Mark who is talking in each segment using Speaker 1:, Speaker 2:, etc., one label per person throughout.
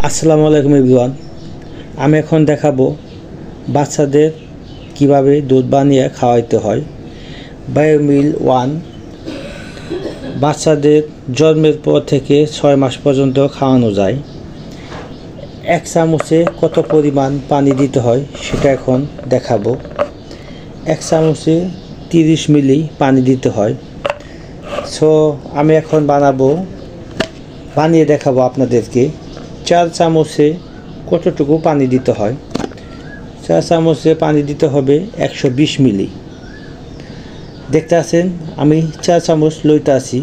Speaker 1: আসসালামু আলাইকুম এভরিওয়ান। আমি এখন দেখাবো বাচ্চাদের কিভাবে দুধ বানিয়ে খাওয়াইতে হয়। বায়োমিল 1 বাচ্চাদের জন্মের পর থেকে 6 মাস পর্যন্ত খাওয়ানো যায়। 1 চামচে কত পরিমাণ পানি দিতে হয় সেটা এখন দেখাবো। 1 চামচে 30 মিলি পানি দিতে হয়। সো আমি এখন বানিয়ে দেখাবো আপনাদেরকে। 4 চামচে কতটুকু পানি দিতে হয়। 4 চামচে পানি দিতে হবে 120 মিলি। দেখতে আছেন আমি 4 চামচ লইতে আছি।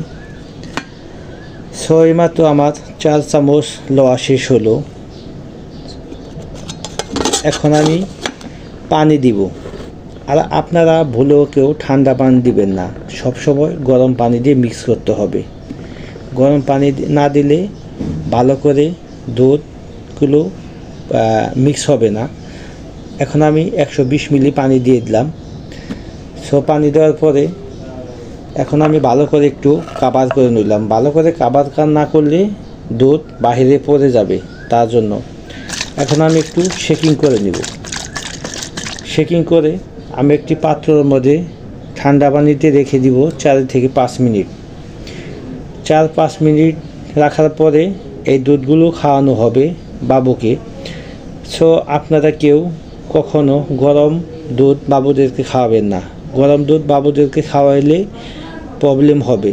Speaker 1: মাত্র আমার 4 চামচ লওয়া শেষ হলো। এখন আমি পানি দিব। আর আপনারা ভুলেও কেউ ঠান্ডা পানি দিবেন না, সবসময় গরম পানি দিয়ে মিক্স করতে হবে। গরম পানি না দিলে ভালো করে দুধগুলো মিক্স হবে না। এখন আমি 120 মিলি পানি দিয়ে দিলাম। পানি দেওয়ার পরে এখন আমি ভালো করে একটু কাভার করে নিলাম। ভালো করে কাভার না করলে দুধ বাহিরে পড়ে যাবে, তার জন্য এখন আমি একটু শেকিং করে নিব। শেকিং করে আমি একটি পাত্রের মধ্যে ঠান্ডা পানিতে রেখে দিব 4 থেকে 5 মিনিট। 4-5 মিনিট রাখার পরে এই দুধগুলো খাওয়ানো হবে বাবুকে। আপনারা কেউ কখনো গরম দুধ বাবুদেরকে খাওয়াবেন না। গরম দুধ বাবুদেরকে খাওয়াইলে প্রবলেম হবে।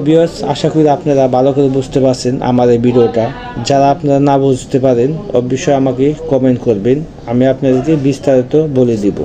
Speaker 1: ভিউয়ার্স, আশা করি আপনারা ভালো করে বুঝতে পারছেন আমার এই ভিডিওটা। যারা আপনারা না বুঝতে পারেন অবশ্যই আমাকে কমেন্ট করবেন, আমি আপনাদেরকে বিস্তারিত বলে দিব।